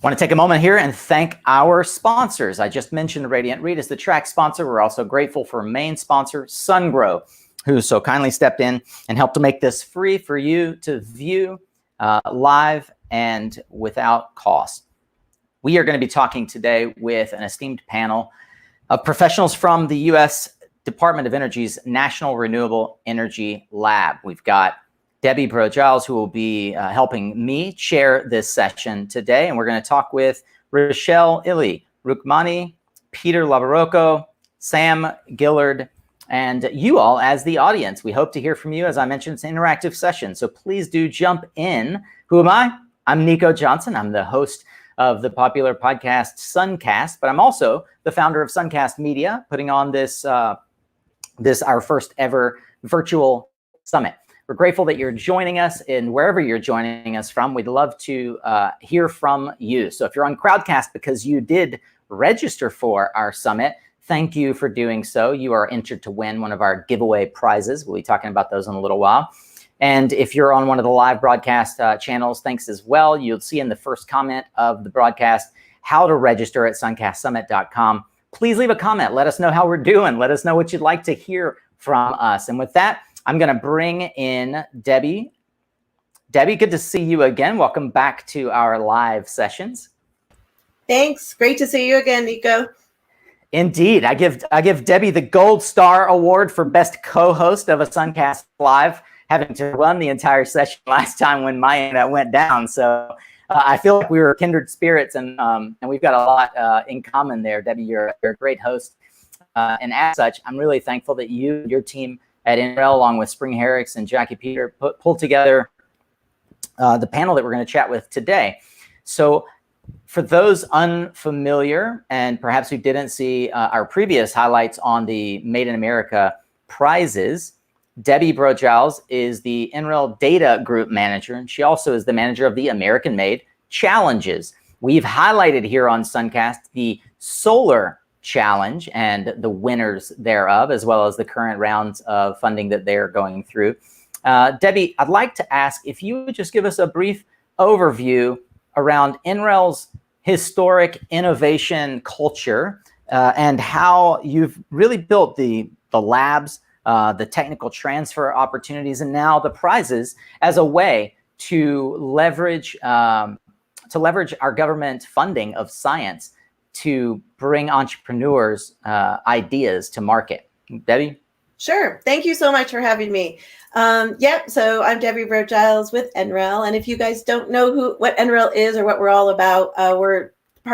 Want to take a moment here and thank our sponsors. I just mentioned Radiant Read is the track sponsor. We're also grateful for main sponsor, SunGrow, who so kindly stepped in and helped to make this free for you to view live and without cost. We are going to be talking today with an esteemed panel of professionals from the U.S. Department of Energy's National Renewable Energy Lab. We've got Debbie Giles, who will be helping me chair this session today. And we're going to talk with Rachelle Rukmani, Peter Labarocco, Sam Gillard, and you all as the audience. We hope to hear from you. As I mentioned, it's an interactive session, so please do jump in. Who am I? I'm Nico Johnson. I'm the host of the popular podcast Suncast, but I'm also the founder of Suncast Media, putting on this our first ever virtual summit. We're grateful that you're joining us, and wherever you're joining us from, we'd love to hear from you. So if you're on Crowdcast because you did register for our summit, thank you for doing so. You are entered to win one of our giveaway prizes. We'll be talking about those in a little while. And if you're on one of the live broadcast channels, thanks as well. You'll see in the first comment of the broadcast how to register at suncastsummit.com. Please leave a comment. Let us know how we're doing. Let us know what you'd like to hear from us. And with that, I'm going to bring in Debbie. Debbie, good to see you again. Welcome back to our live sessions. Thanks. Great to see you again, Nico. Indeed. I give Debbie the Gold Star Award for Best Co-Host of a Suncast Live, having to run the entire session last time when my internet went down. So I feel like we were kindred spirits, and we've got a lot in common there. Debbie, you're a great host. And as such, I'm really thankful that you and your team at NREL, along with Spring Herricks and Jackie Peter, pulled together the panel that we're going to chat with today. So for those unfamiliar, and perhaps who didn't see our previous highlights on the Made in America prizes, Debbie Giles is the NREL Data Group Manager, and she also is the manager of the American Made Challenges. We've highlighted here on Suncast the Solar Challenge and the winners thereof, as well as the current rounds of funding that they're going through. Debbie, I'd like to ask if you would just give us a brief overview around NREL's historic innovation culture and how you've really built the labs, the technical transfer opportunities, and now the prizes as a way to leverage our government funding of science to bring entrepreneurs ideas to market. Debbie? Sure. Thank you so much for having me. So I'm Debbie Giles with NREL. And if you guys don't know what NREL is or what we're all about, we're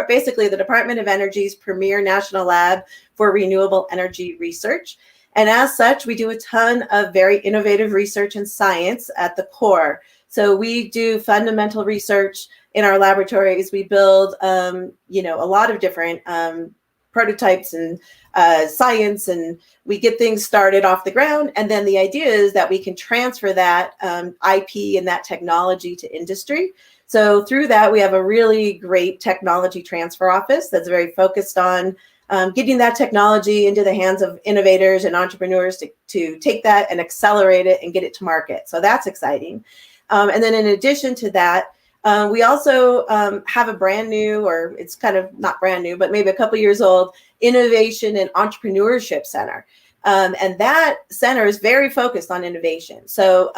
basically the Department of Energy's premier national lab for renewable energy research. And as such, we do a ton of very innovative research and science at the core. So we do fundamental research in our laboratories. We build, a lot of different prototypes and science, and we get things started off the ground. And then the idea is that we can transfer that IP and that technology to industry. So through that, we have a really great technology transfer office that's very focused on getting that technology into the hands of innovators and entrepreneurs to take that and accelerate it and get it to market. So that's exciting. And then in addition to that, we also have a brand new, or it's kind of not brand new, but maybe a couple years old, Innovation and Entrepreneurship Center. And that center is very focused on innovation. So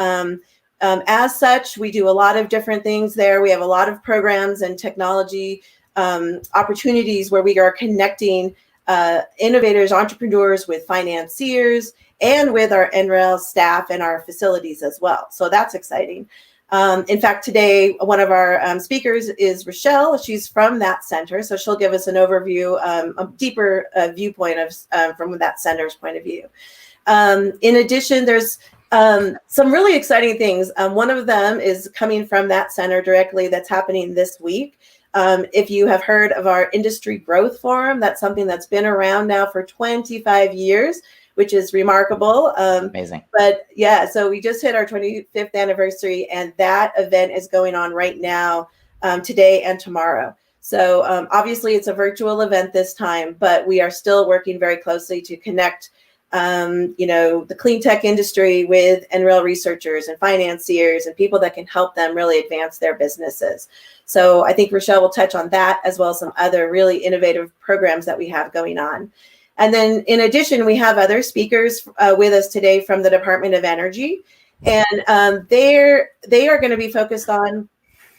as such, we do a lot of different things there. We have a lot of programs and technology opportunities where we are connecting innovators, entrepreneurs with financiers and with our NREL staff and our facilities as well. So that's exciting. In fact, today, one of our speakers is Rachelle. She's from that center, so she'll give us an overview, a deeper viewpoint of from that center's point of view. In addition, there's some really exciting things. One of them is coming from that center directly that's happening this week. If you have heard of our Industry Growth Forum, that's something that's been around now for 25 years. Which is remarkable. Amazing. But yeah, so we just hit our 25th anniversary, and that event is going on right now, today and tomorrow. So obviously it's a virtual event this time, but we are still working very closely to connect the clean tech industry with NREL researchers and financiers and people that can help them really advance their businesses. So I think Rachelle will touch on that, as well as some other really innovative programs that we have going on. And then in addition, we have other speakers with us today from the Department of Energy. And they are going to be focused on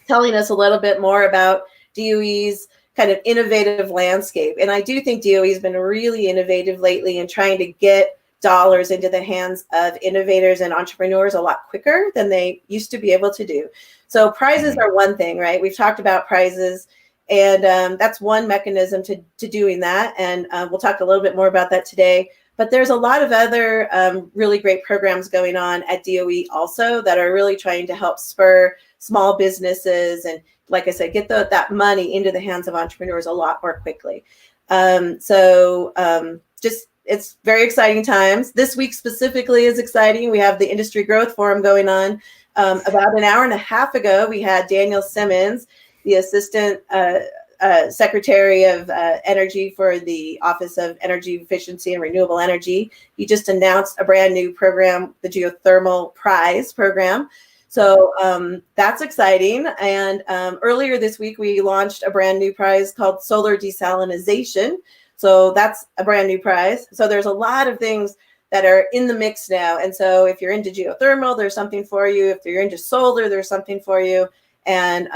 telling us a little bit more about DOE's kind of innovative landscape. And I do think DOE has been really innovative lately in trying to get dollars into the hands of innovators and entrepreneurs a lot quicker than they used to be able to do. So prizes are one thing, right? We've talked about prizes, and that's one mechanism to doing that. And we'll talk a little bit more about that today. But there's a lot of other really great programs going on at DOE also that are really trying to help spur small businesses and, like I said, get that money into the hands of entrepreneurs a lot more quickly. It's very exciting times. This week specifically is exciting. We have the Industry Growth Forum going on. About an hour and a half ago, we had Daniel Simmons, the Assistant Secretary of Energy for the Office of Energy Efficiency and Renewable Energy. He just announced a brand new program, the Geothermal Prize program. So that's exciting. And earlier this week, we launched a brand new prize called Solar Desalinization. So that's a brand new prize. So there's a lot of things that are in the mix now. And so if you're into geothermal, there's something for you. If you're into solar, there's something for you. And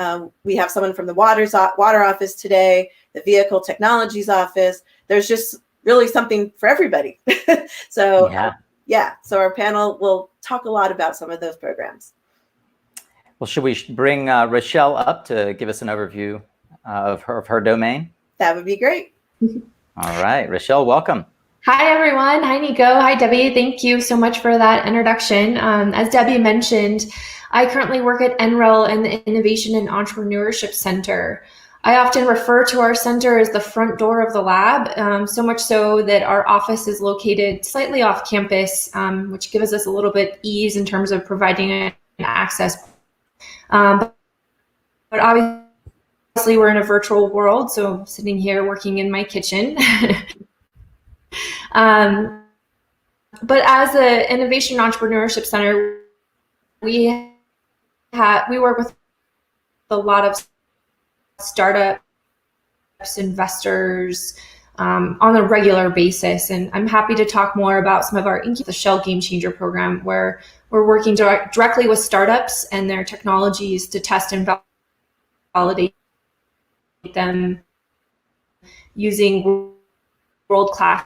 we have someone from the water office today, the vehicle technologies office. There's just really something for everybody. So so our panel will talk a lot about some of those programs. Well, should we bring Rachelle up to give us an overview of her domain? That would be great. All right, Rachelle, welcome. Hi, everyone. Hi, Nico. Hi, Debbie. Thank you so much for that introduction. As Debbie mentioned, I currently work at NREL in the Innovation and Entrepreneurship Center. I often refer to our center as the front door of the lab, so much so that our office is located slightly off campus, which gives us a little bit ease in terms of providing an access. But obviously, we're in a virtual world, so I'm sitting here working in my kitchen. But as an Innovation Entrepreneurship Center, we work with a lot of startups, investors on a regular basis. And I'm happy to talk more about some of our the Shell Game Changer program, where we're working directly with startups and their technologies to test and validate them using world-class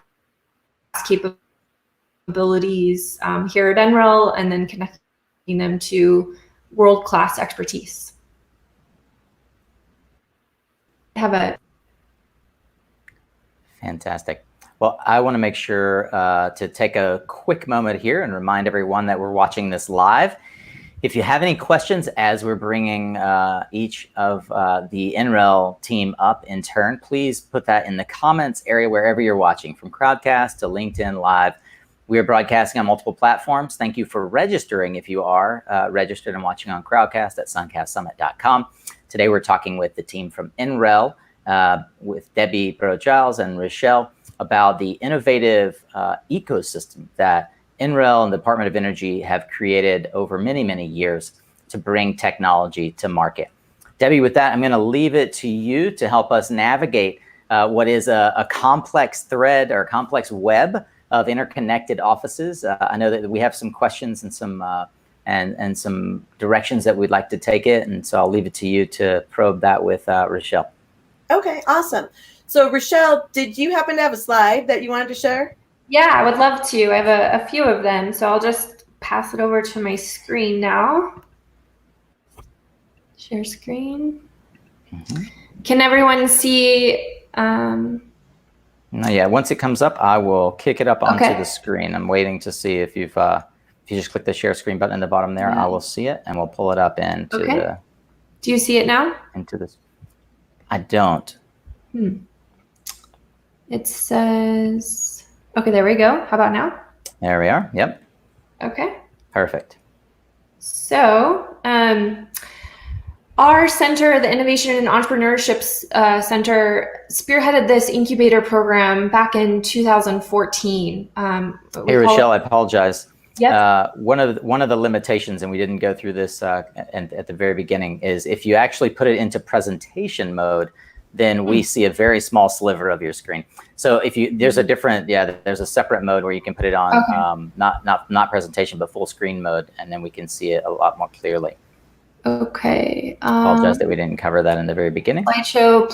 capabilities here at NREL, and then connecting them to world-class expertise. Fantastic. Well, I want to make sure to take a quick moment here and remind everyone that we're watching this live. If you have any questions as we're bringing each of the NREL team up in turn, please put that in the comments area wherever you're watching, from Crowdcast to LinkedIn Live. We are broadcasting on multiple platforms. Thank you for registering if you are registered and watching on Crowdcast at suncastsummit.com. Today we're talking with the team from NREL, with Debbie Giles and Rachelle, about the innovative ecosystem that NREL and the Department of Energy have created over many, many years to bring technology to market. Debbie, with that, I'm going to leave it to you to help us navigate what is a complex thread or complex web of interconnected offices. I know that we have some questions and some directions that we'd like to take it, and so I'll leave it to you to probe that with Rachelle. Okay, awesome. So Rachelle, did you happen to have a slide that you wanted to share? Yeah, I would love to. I have a few of them, so I'll just pass it over to my screen now. Share screen. Mm-hmm. Can everyone see? No, yeah. Once it comes up, I will kick it up onto the screen. I'm waiting to see if you've if you just click the share screen button in the bottom there, I will see it, and we'll pull it up into the. Do you see it now? Into this. I don't. It says. Okay, there we go. How about now? There we are. Yep. Okay. Perfect. So, Our center, the Innovation and Entrepreneurship Center, spearheaded this incubator program back in 2014. Hey, Rachelle, I apologize. Yep. One of the limitations, and we didn't go through this at the very beginning, is if you actually put it into presentation mode, then we see a very small sliver of your screen. So if there's a separate mode where you can put it on, not presentation, but full screen mode, and then we can see it a lot more clearly. Okay. Apologize that we didn't cover that in the very beginning. Slideshow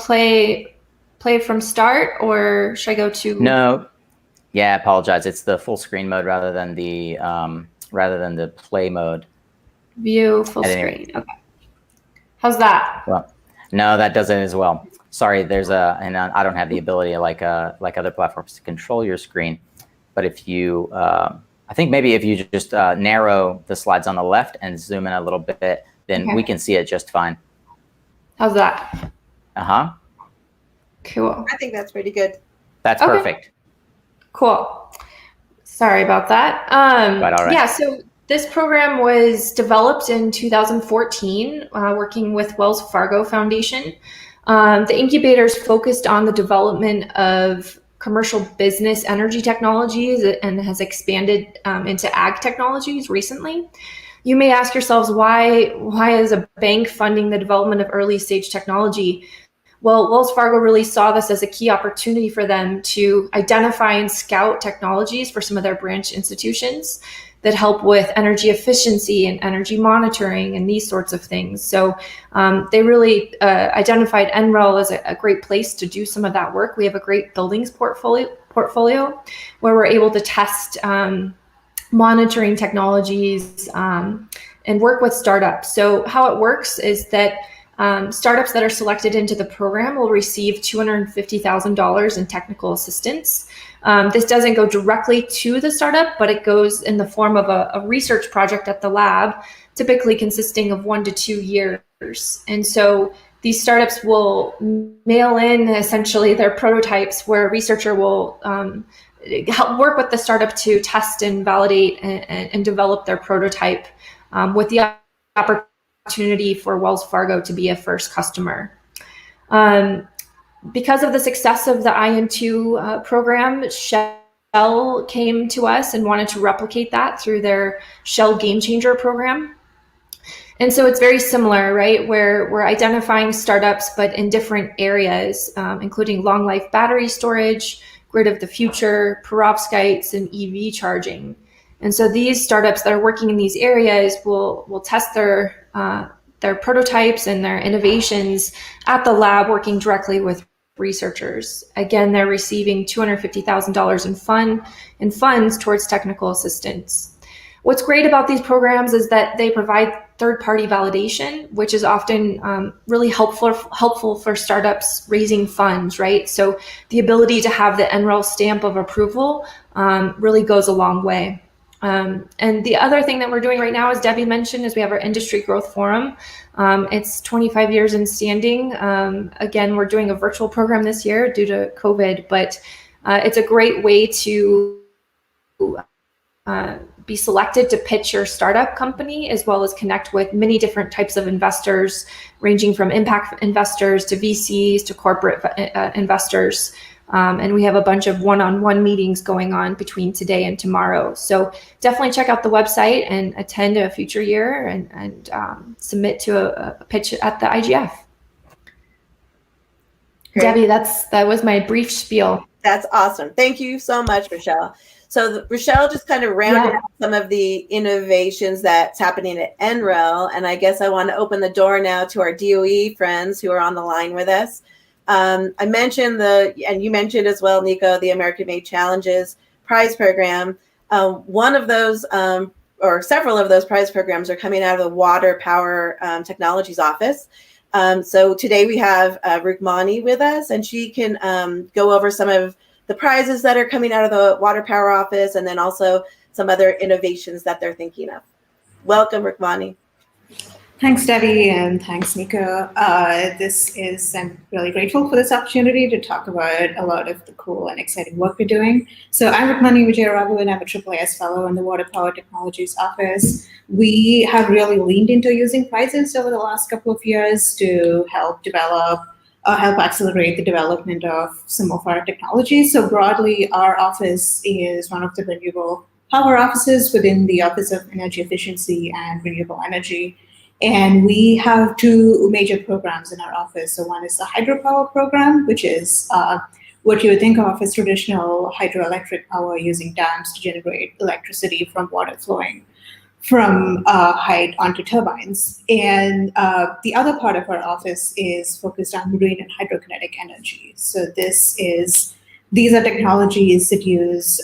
play from start, or should I go to? No. Yeah, I apologize. It's the full screen mode rather than the play mode. View full screen. Okay. How's that? Well, no, that doesn't as well. Sorry, and I don't have the ability like other platforms to control your screen. But if you, I think maybe if you just narrow the slides on the left and zoom in a little bit, then we can see it just fine. How's that? Cool. I think that's pretty good. That's perfect. Cool. Sorry about that. Right, all right. Yeah, so this program was developed in 2014, working with Wells Fargo Foundation. The incubator is focused on the development of commercial business energy technologies and has expanded into ag technologies recently. You may ask yourselves, why is a bank funding the development of early stage technology? Well, Wells Fargo really saw this as a key opportunity for them to identify and scout technologies for some of their branch institutions that help with energy efficiency and energy monitoring and these sorts of things. So they really identified NREL as a great place to do some of that work. We have a great buildings portfolio where we're able to test monitoring technologies and work with startups. So how it works is that startups that are selected into the program will receive $250,000 in technical assistance. This doesn't go directly to the startup, but it goes in the form of a research project at the lab, typically consisting of 1 to 2 years. And so these startups will mail in essentially their prototypes, where a researcher will help work with the startup to test and validate and develop their prototype with the opportunity for Wells Fargo to be a first customer. Because of the success of the IN2 program, Shell came to us and wanted to replicate that through their Shell Game Changer program. And so it's very similar, right? Where we're identifying startups, but in different areas, including long life battery storage, grid of the future, perovskites, and EV charging. And so these startups that are working in these areas will test their prototypes and their innovations at the lab, working directly with researchers. Again, they're receiving $250,000 in funds towards technical assistance. What's great about these programs is that they provide third-party validation, which is often really helpful for startups raising funds, right? So the ability to have the NREL stamp of approval really goes a long way. And the other thing that we're doing right now, as Debbie mentioned, is we have our Industry Growth Forum. It's 25 years in standing. Again, we're doing a virtual program this year due to COVID, but it's a great way to be selected to pitch your startup company, as well as connect with many different types of investors, ranging from impact investors to VCs to corporate investors. And we have a bunch of one-on-one meetings going on between today and tomorrow. So definitely check out the website and attend a future year and submit to a pitch at the IGF. Great. Debbie, that was my brief spiel. That's awesome. Thank you so much, Rachelle. So Rachelle just kind of rounded out some of the innovations that's happening at NREL. And I guess I want to open the door now to our DOE friends who are on the line with us. I mentioned and you mentioned as well, Nico, the American Made Challenges prize program. One of those, or several of those prize programs are coming out of the Water Power Technologies office. So today we have Rukmani with us, and she can go over some of the prizes that are coming out of the Water Power office, and then also some other innovations that they're thinking of. Welcome, Rukmani. Thanks, Debbie, and thanks, Nico. I'm really grateful for this opportunity to talk about a lot of the cool and exciting work we're doing. So I'm Rukmani Vijayaragu, and I'm a AAAS Fellow in the Water Power Technologies Office. We have really leaned into using prizes over the last couple of years to help accelerate the development of some of our technologies. So broadly, our office is one of the renewable power offices within the Office of Energy Efficiency and Renewable Energy. And we have two major programs in our office. So one is the hydropower program, which is what you would think of as traditional hydroelectric power using dams to generate electricity from water flowing from height onto turbines. And the other part of our office is focused on marine and hydrokinetic energy. So these are technologies that use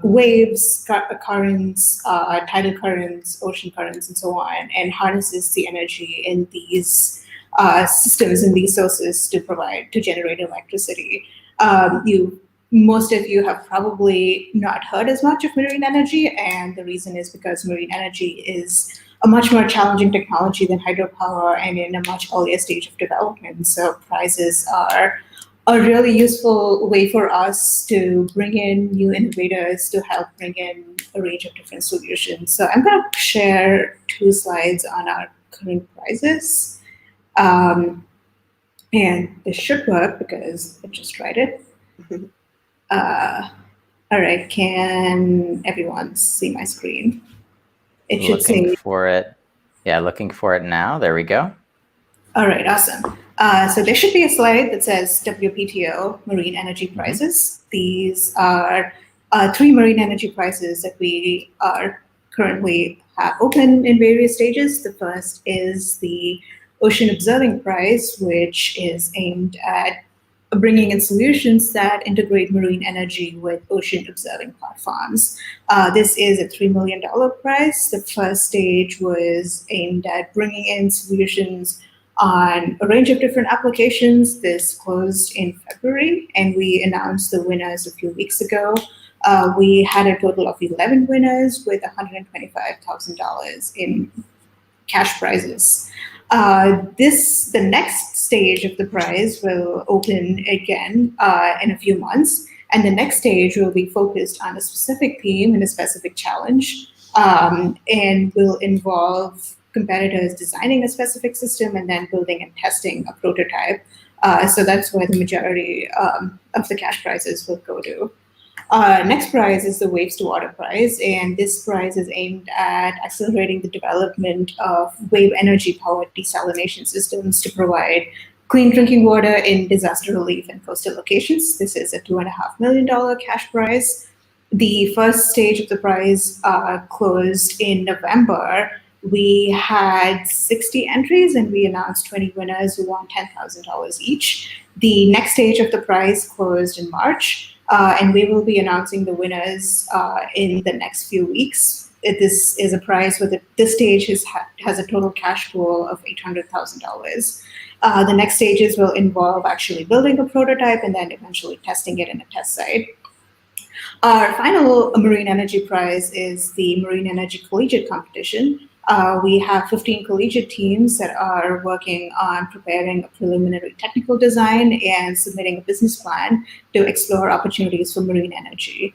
waves, currents, tidal currents, ocean currents, and so on, and harnesses the energy in these systems and these sources to generate electricity. Most of you have probably not heard as much of marine energy, and the reason is because marine energy is a much more challenging technology than hydropower and in a much earlier stage of development. So prizes are a really useful way for us to bring in new innovators to help bring in a range of different solutions. So I'm going to share 2 slides on our current prizes. And this should work because I just tried it. All right, can everyone see my screen? It should Looking for it. Yeah, looking for it now. There we go. All right, awesome. So there should be a slide that says WPTO Marine Energy Prizes. These are 3 marine energy prizes that we are currently have open in various stages. The first is the Ocean Observing Prize, which is aimed at bringing in solutions that integrate marine energy with ocean observing platforms. This is a $3 million prize. The first stage was aimed at bringing in solutions on a range of different applications. This closed in February, and we announced the winners a few weeks ago. We had a total of 11 winners with $125,000 in cash prizes. The next stage of the prize will open again in a few months, and the next stage will be focused on a specific theme and a specific challenge, and will involve competitors designing a specific system and then building and testing a prototype. So that's where the majority of the cash prizes will go to. Next prize is the Waves to Water Prize, and this prize is aimed at accelerating the development of wave energy powered desalination systems to provide clean drinking water in disaster relief and coastal locations. This is a $2.5 million cash prize. The first stage of the prize closed in November. We had 60 entries and we announced 20 winners who won $10,000 each. The next stage of the prize closed in March, and we will be announcing the winners in the next few weeks. This is a prize where this stage has a total cash pool of $800,000. The next stages will involve actually building a prototype and then eventually testing it in a test site. Our final marine energy prize is the Marine Energy Collegiate Competition. We have 15 collegiate teams that are working on preparing a preliminary technical design and submitting a business plan to explore opportunities for marine energy.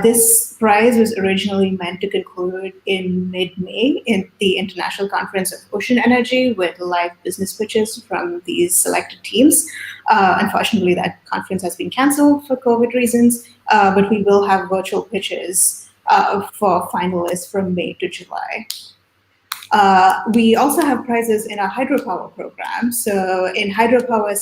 This prize was originally meant to conclude in mid-May in the International Conference of Ocean Energy with live business pitches from these selected teams. Unfortunately, that conference has been canceled for COVID reasons, but we will have virtual pitches for finalists from May to July. We also have prizes in our hydropower program. So in hydropower,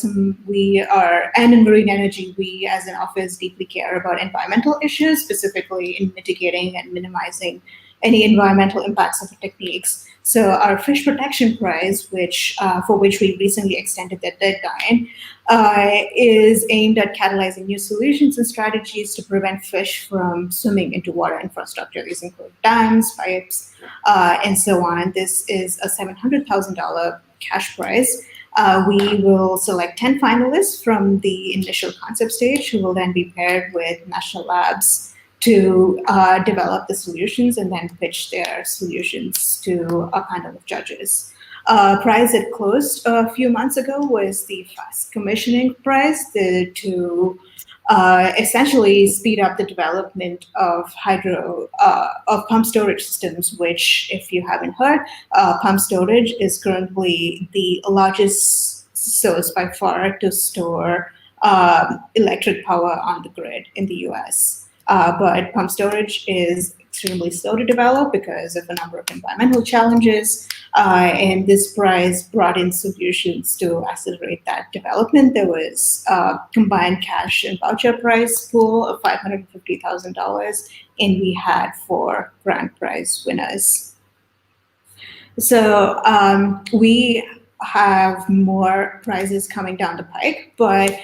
and in marine energy, we as an office deeply care about environmental issues, specifically in mitigating and minimizing any environmental impacts of the techniques. So our fish protection prize, for which we recently extended the deadline, is aimed at catalyzing new solutions and strategies to prevent fish from swimming into water infrastructure. These include dams, pipes, and so on. This is a $700,000 cash prize. We will select 10 finalists from the initial concept stage who will then be paired with national labs to develop the solutions and then pitch their solutions to a panel of judges. Prize that closed a few months ago was the Fast Commissioning Prize to essentially speed up the development of of pump storage systems, which, if you haven't heard, pump storage is currently the largest source by far to store electric power on the grid in the US. But pump storage is extremely slow to develop because of a number of environmental challenges. And this prize brought in solutions to accelerate that development. There was a combined cash and voucher prize pool of $550,000, and we had 4 grand prize winners. So we have more prizes coming down the pike, but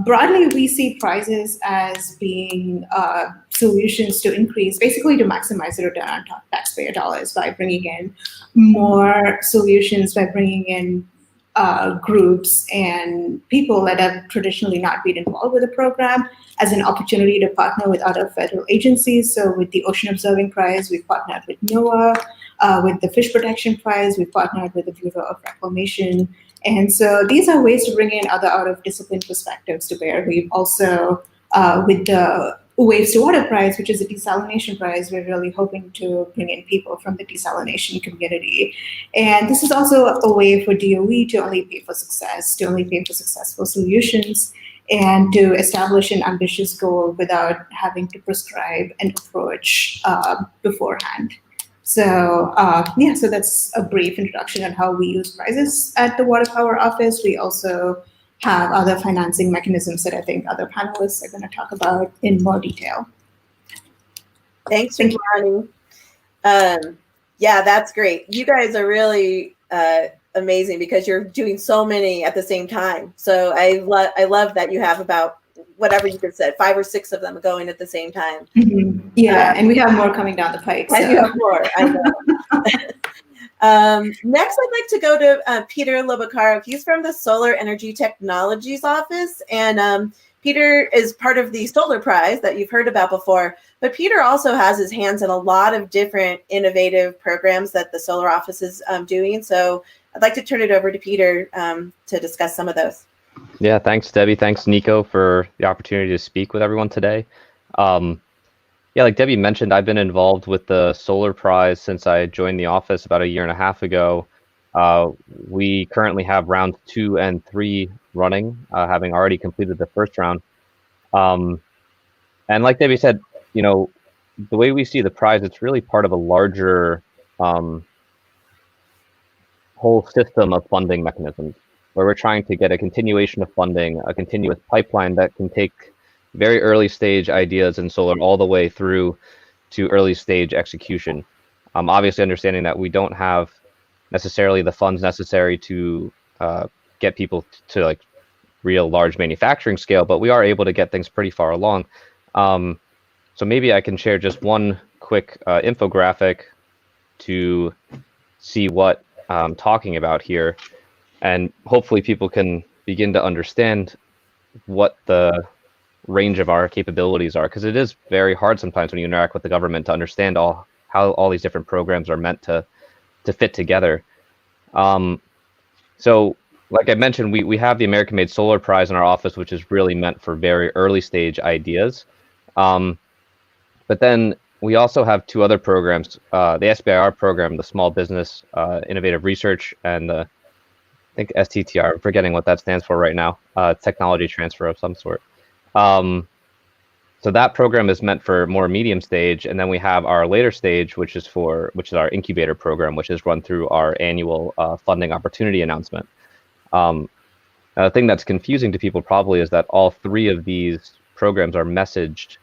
broadly we see prizes as being solutions to increase, basically to maximize the return on taxpayer dollars by bringing in more solutions, by bringing in groups and people that have traditionally not been involved with the program as an opportunity to partner with other federal agencies. So with the Ocean Observing Prize, we've partnered with NOAA. With the Fish Protection Prize, we've partnered with the Bureau of Reclamation. And so these are ways to bring in other out-of-discipline perspectives to bear. We've also, with the Waves to Water Prize, which is a desalination prize, we're really hoping to bring in people from the desalination community. And this is also a way for DOE to only pay for success, to only pay for successful solutions, and to establish an ambitious goal without having to prescribe an approach beforehand. So so that's a brief introduction on how we use prizes at the Water Power Office. We also have other financing mechanisms that I think other panelists are going to talk about in more detail. Thanks, Rani. Yeah, that's great. You guys are really amazing because you're doing so many at the same time. So I love that you have about whatever you just said, 5 or 6 of them going at the same time. Mm-hmm. Yeah, and we have more coming down the pike. So. You have more, I know. Next, I'd like to go to Peter Lobakarov. He's from the Solar Energy Technologies Office, and Peter is part of the Solar Prize that you've heard about before. But Peter also has his hands in a lot of different innovative programs that the Solar Office is doing. So I'd like to turn it over to Peter to discuss some of those. Yeah, thanks, Debbie. Thanks, Nico, for the opportunity to speak with everyone today. Yeah, like Debbie mentioned, I've been involved with the Solar Prize since I joined the office about 1.5 years ago. We currently have rounds 2 and 3 running, having already completed the first round. And like Debbie said, you know, the way we see the prize, it's really part of a larger whole system of funding mechanisms, where we're trying to get a continuation of funding, a continuous pipeline that can take very early stage ideas in solar all the way through to early stage execution. Obviously understanding that we don't have necessarily the funds necessary to get people to like real large manufacturing scale, but we are able to get things pretty far along. So maybe I can share just one quick infographic to see what I'm talking about here. And hopefully people can begin to understand what the range of our capabilities are, because it is very hard sometimes when you interact with the government to understand how all these different programs are meant to fit together. So like I mentioned, we have the American Made Solar Prize in our office, which is really meant for very early stage ideas. But then we also have 2 other programs, the SBIR program, the Small Business Innovative Research, and the I think STTR, I'm forgetting what that stands for right now, technology transfer of some sort. So that program is meant for more medium stage, and then we have our later stage, which is our incubator program, which is run through our annual funding opportunity announcement. The thing that's confusing to people probably is that all 3 of these programs are messaged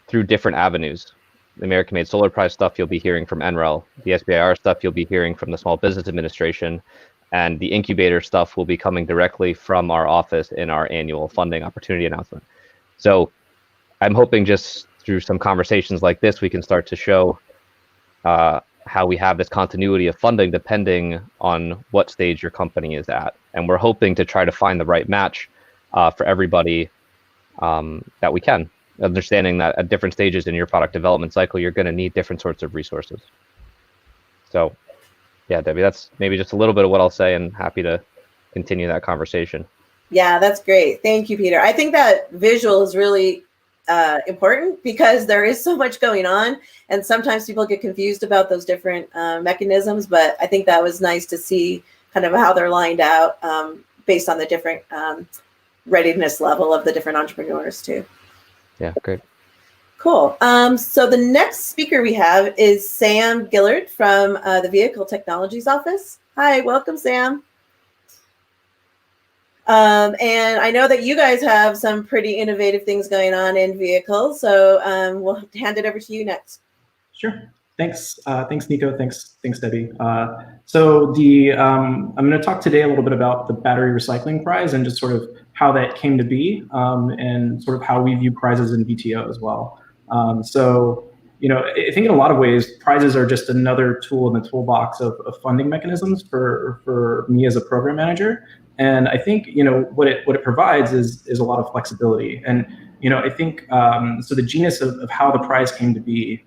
through different avenues. The American Made Solar Prize stuff you'll be hearing from NREL. The SBIR stuff you'll be hearing from the Small Business Administration. And the incubator stuff will be coming directly from our office in our annual funding opportunity announcement. So I'm hoping just through some conversations like this, we can start to show how we have this continuity of funding depending on what stage your company is at. And we're hoping to try to find the right match for everybody that we can. understanding that at different stages in your product development cycle, you're going to need different sorts of resources. So yeah, Debbie, that's maybe just a little bit of what I'll say, and happy to continue that conversation. Yeah, that's great. Thank you, Peter. I think that visual is really important because there is so much going on, and sometimes people get confused about those different mechanisms, but I think that was nice to see kind of how they're lined out based on the different readiness level of the different entrepreneurs too. Yeah, great. Cool. So the next speaker we have is Sam Gillard from the Vehicle Technologies Office. Hi, welcome, Sam. And I know that you guys have some pretty innovative things going on in vehicles, so we'll hand it over to you next. Sure. Thanks. Thanks, Nico. Thanks, Debbie. So I'm going to talk today a little bit about the Battery Recycling Prize and just sort of how that came to be, and sort of how we view prizes in VTO as well. So, I think in a lot of ways, prizes are just another tool in the toolbox of funding mechanisms for me as a program manager. And I think, what it provides is a lot of flexibility. And, I think, so the genius of how the prize came to be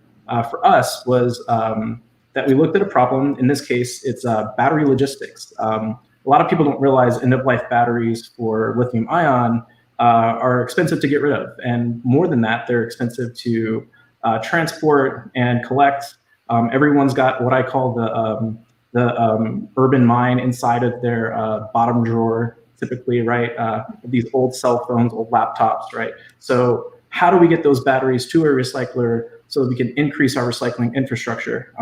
for us was that we looked at a problem. In this case, it's battery logistics. A lot of people don't realize end-of-life batteries for lithium ion are expensive to get rid of. And more than that, they're expensive to transport and collect. Everyone's got what I call the urban mine inside of their bottom drawer, typically, right? These old cell phones, old laptops, right? So how do we get those batteries to a recycler so that we can increase our recycling infrastructure?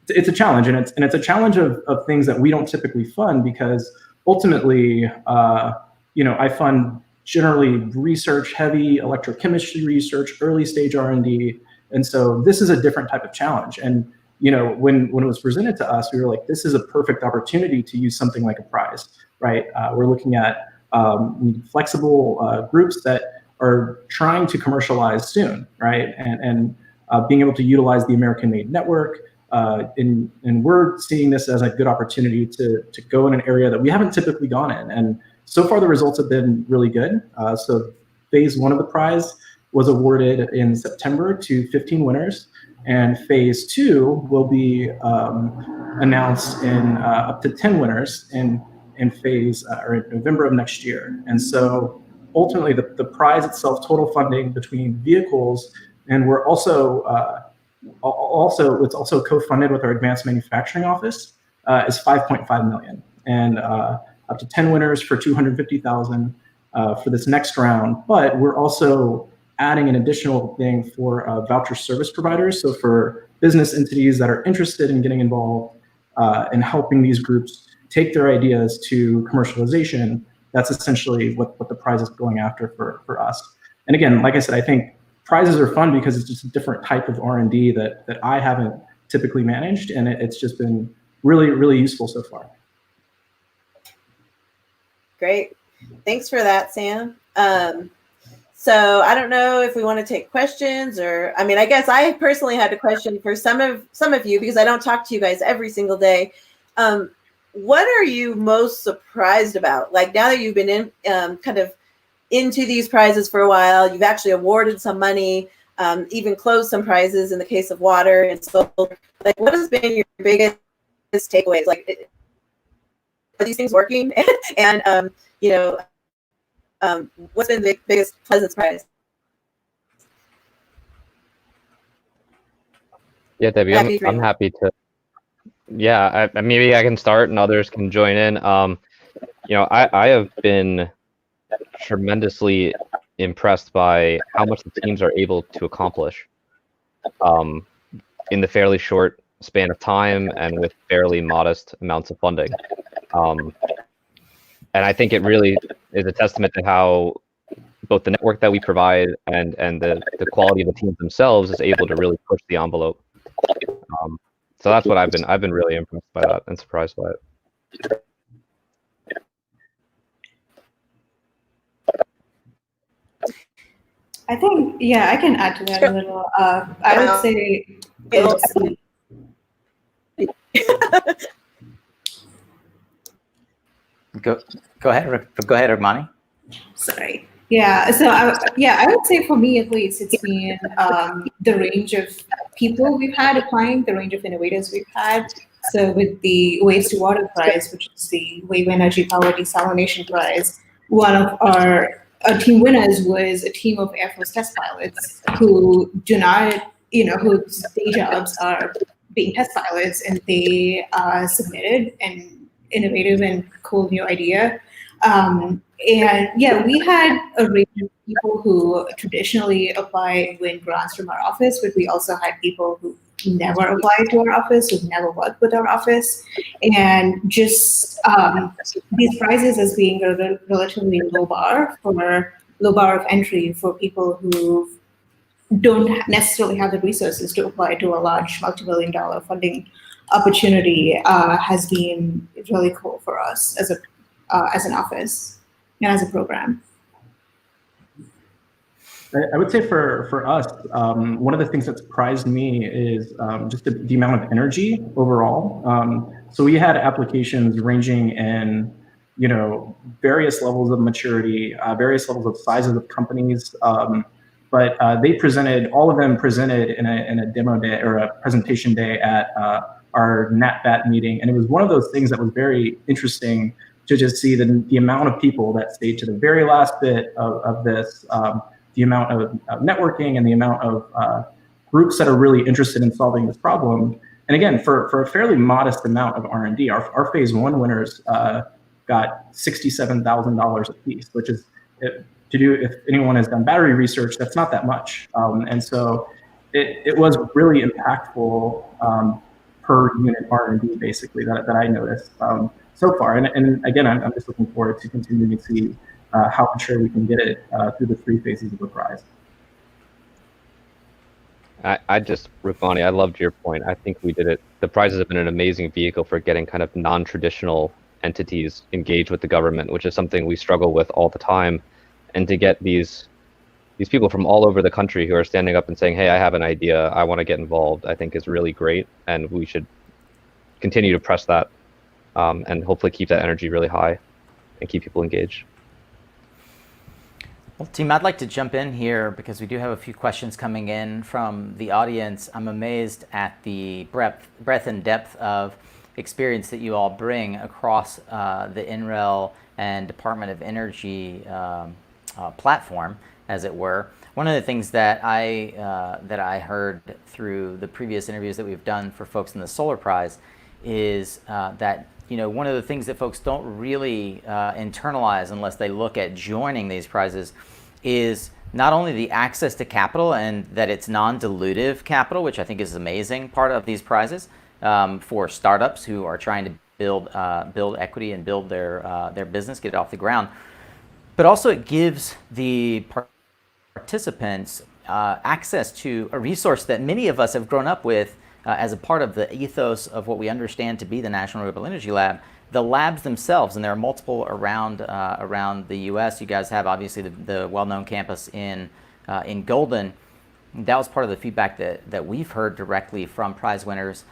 It's a challenge, and it's a challenge of things that we don't typically fund, because ultimately, I fund generally research-heavy electrochemistry research, early-stage R&D, and so this is a different type of challenge. And when it was presented to us, we were like, this is a perfect opportunity to use something like a prize, right? We're looking at flexible groups that are trying to commercialize soon, right? And being able to utilize the American-made network. And we're seeing this as a good opportunity to go in an area that we haven't typically gone in. And so far, the results have been really good. So phase 1 of the prize was awarded in September to 15 winners. And phase 2 will be announced in up to 10 winners in November of next year. And so ultimately, the prize itself, total funding between vehicles, and we're also it's also co-funded with our Advanced Manufacturing Office, is $5.5 million, and up to 10 winners for $250,000 for this next round. But we're also adding an additional thing for voucher service providers. So for business entities that are interested in getting involved in helping these groups take their ideas to commercialization, that's essentially what the prize is going after for us. And again, like I said, I think prizes are fun because it's just a different type of R&D that I haven't typically managed, and it's just been really, really useful so far. Great. Thanks for that, Sam. So I don't know if we want to take questions, or, I mean, I guess I personally had a question for some of you, because I don't talk to you guys every single day. What are you most surprised about? Like, now that you've been in kind of into these prizes for a while, you've actually awarded some money, even closed some prizes in the case of water and so, like, what has been your biggest takeaways? Like, are these things working? And what's been the biggest pleasant surprise? Yeah, Debbie, I'm happy to. Yeah, maybe I can start and others can join in. I have been tremendously impressed by how much the teams are able to accomplish in the fairly short span of time and with fairly modest amounts of funding. And I think it really is a testament to how both the network that we provide and the quality of the teams themselves is able to really push the envelope. So that's what I've been really impressed by that and surprised by it. I think, yeah, I can add to that a little. I would say Go ahead, Ramani. Sorry. Yeah, so I would say for me at least, it's been the range of people we've had applying, the range of innovators we've had. So with the Waves to Water Prize, which is the Wave Energy Power Desalination Prize, one of our team winners was a team of Air Force test pilots who do not, whose day jobs are being test pilots, and they submitted an innovative and cool new idea. And yeah, we had a range of people who traditionally apply and win grants from our office, but we also had people who never applied to our office, who've never worked with our office. And just these prizes as being a relatively low bar of entry for people who don't necessarily have the resources to apply to a large multi-million-dollar funding opportunity has been really cool for us as an office and as a program. I would say for us, one of the things that surprised me is just the amount of energy overall. So we had applications ranging in, various levels of maturity, various levels of sizes of companies. But all of them presented in a demo day or a presentation day at our NatBat meeting. And it was one of those things that was very interesting to just see the amount of people that stayed to the very last bit of this, the amount of networking and the amount of groups that are really interested in solving this problem. And again, for a fairly modest amount of R&D, our phase one winners got $67,000 a piece, which is, if anyone has done battery research, that's not that much. And so it was really impactful per unit R&D, basically, that I noticed so far. And again, I'm just looking forward to continuing to see how mature we can get it through the 3 phases of the prize. Rufani, I loved your point. I think we did it. The prizes have been an amazing vehicle for getting kind of non-traditional entities engaged with the government, which is something we struggle with all the time. And to get these people from all over the country who are standing up and saying, hey, I have an idea, I want to get involved, I think is really great. And we should continue to press that and hopefully keep that energy really high and keep people engaged. Well, team, I'd like to jump in here because we do have a few questions coming in from the audience. I'm amazed at the breadth and depth of experience that you all bring across the NREL and Department of Energy platform, as it were. One of the things that I heard through the previous interviews that we've done for folks in the Solar Prize is that one of the things that folks don't really internalize unless they look at joining these prizes is not only the access to capital and that it's non-dilutive capital, which I think is an amazing part of these prizes for startups who are trying to build equity and build their business, get it off the ground. But also it gives the participants access to a resource that many of us have grown up with as a part of the ethos of what we understand to be the National Renewable Energy Lab, the labs themselves, and there are multiple around the U.S. You guys have obviously the well-known campus in Golden. That was part of the feedback that we've heard directly from prize winners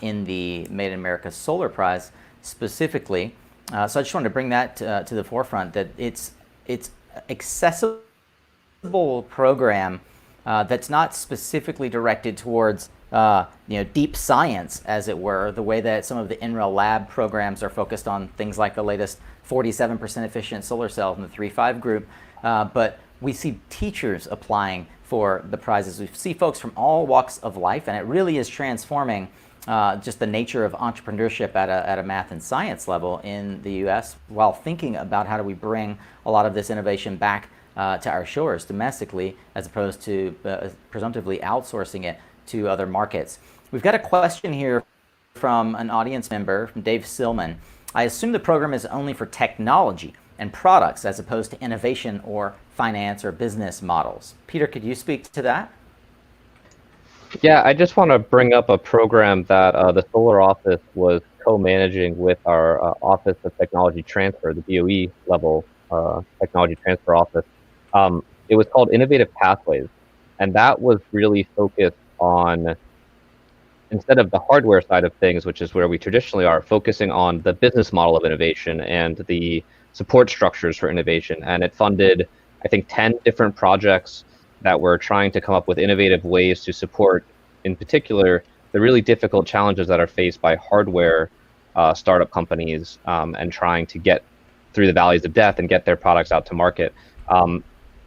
in the Made in America Solar Prize specifically. So I just wanted to bring that to the forefront, that it's accessible program that's not specifically directed towards deep science, as it were, the way that some of the NREL lab programs are focused on things like the latest 47% efficient solar cells in the 3.5 group. But we see teachers applying for the prizes. We see folks from all walks of life, and it really is transforming just the nature of entrepreneurship at a math and science level in the U.S. while thinking about how do we bring a lot of this innovation back to our shores domestically, as opposed to presumptively outsourcing it to other markets. We've got a question here from an audience member, from Dave Silman. I assume the program is only for technology and products as opposed to innovation or finance or business models. Peter, could you speak to that? Yeah, I just want to bring up a program that the Solar Office was co-managing with our Office of Technology Transfer, the DOE level technology transfer office. It was called Innovative Pathways, and that was really focused on, instead of the hardware side of things, which is where we traditionally are, focusing on the business model of innovation and the support structures for innovation. And it funded I think, 10 different projects that were trying to come up with innovative ways to support, in particular, the really difficult challenges that are faced by hardware startup companies and trying to get through the valleys of death and get their products out to market.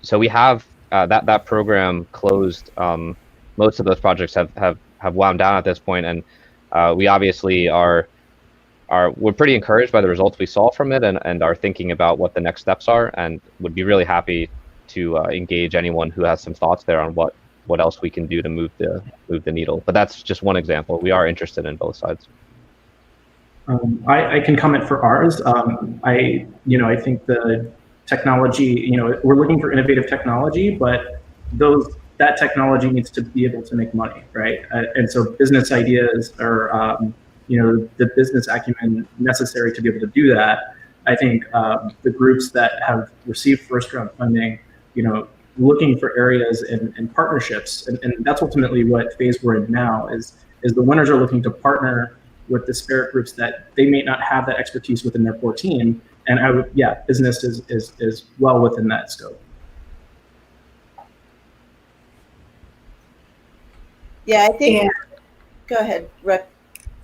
So we have that program closed. Most of those projects have wound down at this point, and we obviously we're pretty encouraged by the results we saw from it, and are thinking about what the next steps are, and would be really happy to engage anyone who has some thoughts there on what else we can do to move the needle. But that's just one example. We are interested in both sides. I can comment for ours. I think the technology, we're looking for innovative technology, but that technology needs to be able to make money, right? And so business ideas are, the business acumen necessary to be able to do that. I think the groups that have received first round funding, looking for areas and partnerships, and that's ultimately what phase we're in now is the winners are looking to partner with disparate groups that they may not have that expertise within their core team. And business is well within that scope. Yeah, I think. Yeah. Go ahead, Rick.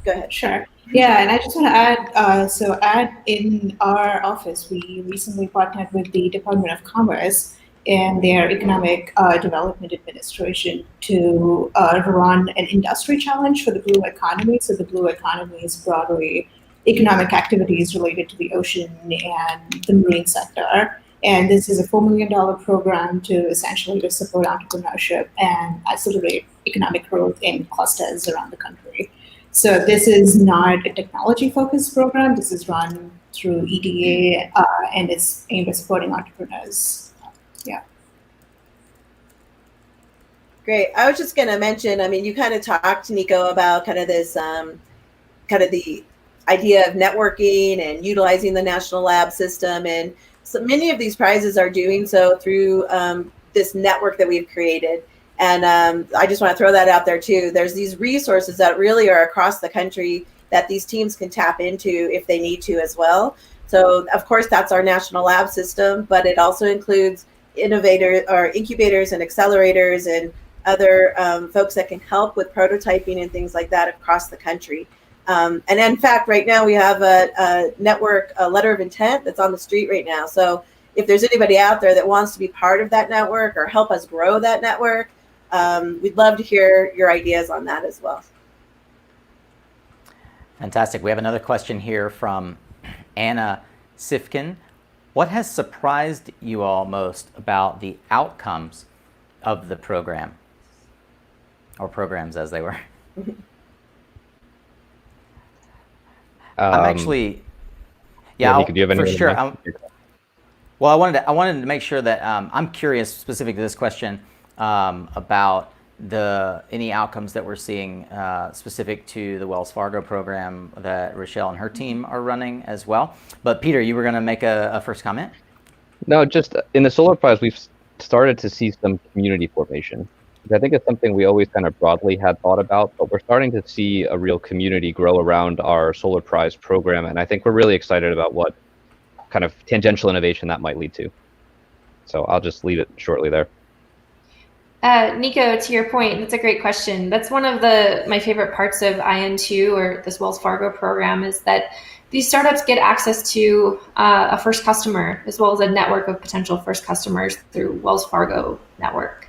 Go ahead. Sure. Yeah, and I just want to add, in our office, we recently partnered with the Department of Commerce and their Economic Development Administration to run an industry challenge for the blue economy. So the blue economy is broadly economic activities related to the ocean and the marine sector. And this is a $4 million program to essentially support entrepreneurship and accelerate economic growth in clusters around the country. So this is not a technology-focused program. This is run through EDA and it's aimed at supporting entrepreneurs. Yeah. Great. I was just going to mention, you kind of talked, Nico, about kind of this, kind of the idea of networking and utilizing the National Lab system. And so many of these prizes are doing so through this network that we've created. And I just want to throw that out there too. There's these resources that really are across the country that these teams can tap into if they need to as well. So of course, that's our National Lab system, but it also includes innovators or incubators and accelerators and other folks that can help with prototyping and things like that across the country. And in fact, right now we have a network, a letter of intent that's on the street right now. So if there's anybody out there that wants to be part of that network or help us grow that network, we'd love to hear your ideas on that as well. Fantastic. We have another question here from Anna Sifkin. What has surprised you all most about the outcomes of the program, or programs as they were? I'm actually, do you have any for sure. Well, I wanted to make sure that I'm curious specific to this question about any outcomes that we're seeing specific to the Wells Fargo program that Rachelle and her team are running as well. But Peter, you were going to make a first comment? No, just in the Solar Prize, we've started to see some community formation. I think it's something we always kind of broadly had thought about, but we're starting to see a real community grow around our Solar Prize program. And I think we're really excited about what kind of tangential innovation that might lead to. So I'll just leave it shortly there. Nico, to your point, that's a great question. That's one of my favorite parts of IN2 or this Wells Fargo program is that these startups get access to a first customer as well as a network of potential first customers through Wells Fargo network.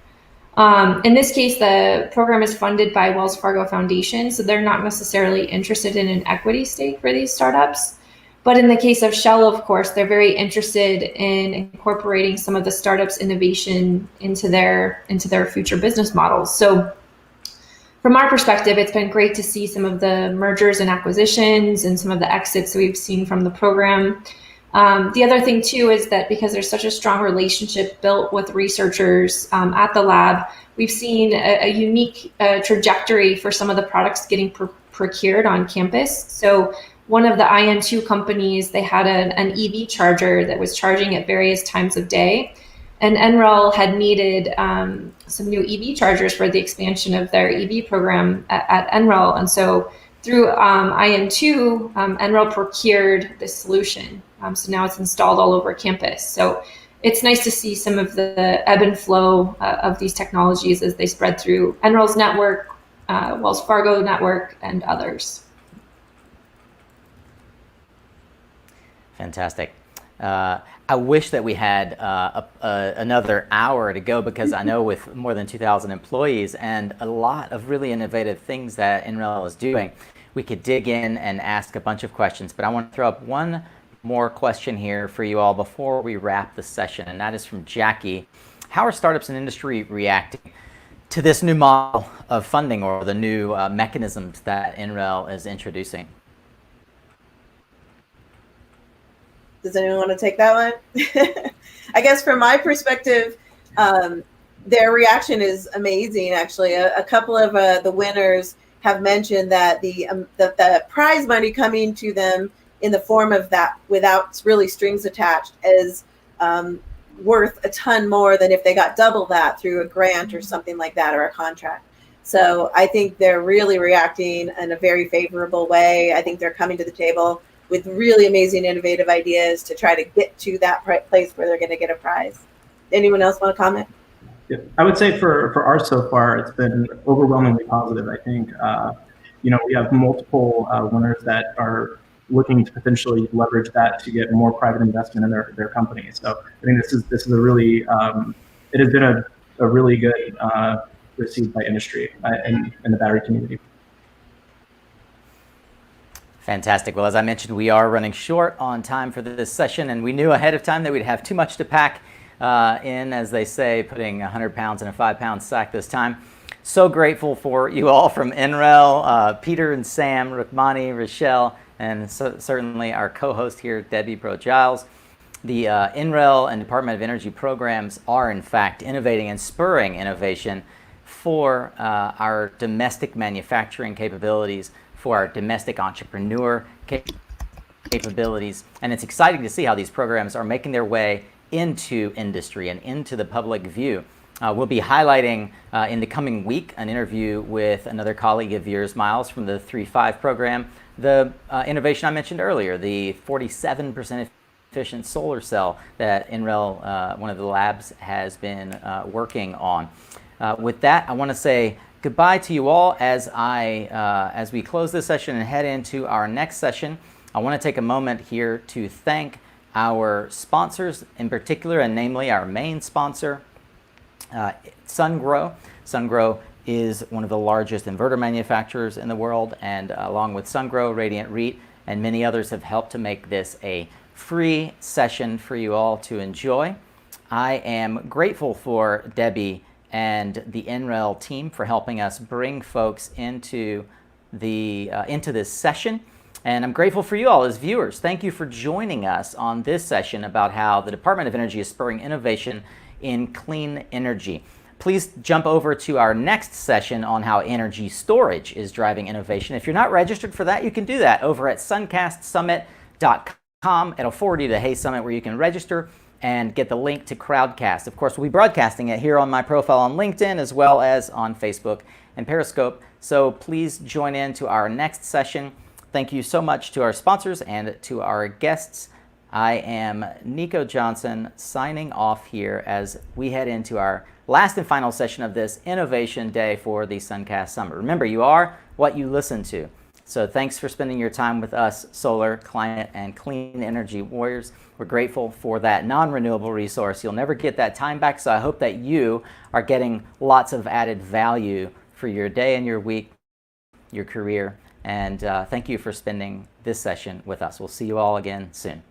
In this case, the program is funded by Wells Fargo Foundation, so they're not necessarily interested in an equity stake for these startups. But in the case of Shell, of course, they're very interested in incorporating some of the startups' innovation into their future business models. So from our perspective, it's been great to see some of the mergers and acquisitions and some of the exits we've seen from the program. The other thing, too, is that because there's such a strong relationship built with researchers at the lab, we've seen a unique trajectory for some of the products getting procured on campus. So one of the IN2 companies, they had an EV charger that was charging at various times of day. And NREL had needed some new EV chargers for the expansion of their EV program at NREL. And so through IN2, NREL procured this solution. So now it's installed all over campus. So it's nice to see some of the ebb and flow of these technologies as they spread through NREL's network, Wells Fargo network, and others. Fantastic. I wish that we had another hour to go, because I know with more than 2,000 employees and a lot of really innovative things that NREL is doing, we could dig in and ask a bunch of questions. But I want to throw up one more question here for you all before we wrap the session, and that is from Jackie. How are startups and industry reacting to this new model of funding, or the new mechanisms that NREL is introducing? Does anyone want to take that one? I guess from my perspective, their reaction is amazing. Actually, a couple of the winners have mentioned that the prize money coming to them in the form of that, without really strings attached, is worth a ton more than if they got double that through a grant or something like that, or a contract. So I think they're really reacting in a very favorable way. I think they're coming to the table with really amazing, innovative ideas to try to get to that place where they're going to get a prize. Anyone else want to comment? Yeah, I would say for ours so far, it's been overwhelmingly positive. I think, we have multiple winners that are looking to potentially leverage that to get more private investment in their company. So I think this is a really, it has been a really good received by industry and the battery community. Fantastic. Well, as I mentioned, we are running short on time for this session, and we knew ahead of time that we'd have too much to pack in, as they say, putting 100 pounds in a 5-pound sack this time. So grateful for you all from NREL, Peter and Sam, Rukmani, Rachelle, and certainly our co-host here, Debbie Giles. The NREL and Department of Energy programs are, in fact, innovating and spurring innovation for our domestic manufacturing capabilities, for our domestic entrepreneur capabilities. And it's exciting to see how these programs are making their way into industry and into the public view. We'll be highlighting in the coming week an interview with another colleague of yours, Miles, from the 3.5 program, the innovation I mentioned earlier, the 47% efficient solar cell that NREL, one of the labs, has been working on. With that, I want to say goodbye to you all as we close this session and head into our next session. I want to take a moment here to thank our sponsors in particular, and namely our main sponsor, SunGrow. SunGrow is one of the largest inverter manufacturers in the world, and along with SunGrow, Radiant REIT, and many others have helped to make this a free session for you all to enjoy. I am grateful for Debbie and the NREL team for helping us bring folks into this session. And I'm grateful for you all as viewers. Thank you for joining us on this session about how the Department of Energy is spurring innovation in clean energy. Please jump over to our next session on how energy storage is driving innovation. If you're not registered for that, you can do that over at suncastsummit.com. It'll forward you to Hey Summit, where you can register and get the link to Crowdcast. Of course, we'll be broadcasting it here on my profile on LinkedIn, as well as on Facebook and Periscope. So please join in to our next session. Thank you so much to our sponsors and to our guests. I am Nico Johnson signing off here as we head into our last and final session of this Innovation Day for the Suncast Summit. Remember, you are what you listen to. So thanks for spending your time with us, solar, climate, and clean energy warriors. We're grateful for that non-renewable resource. You'll never get that time back, so I hope that you are getting lots of added value for your day and your week, your career. And thank you for spending this session with us. We'll see you all again soon.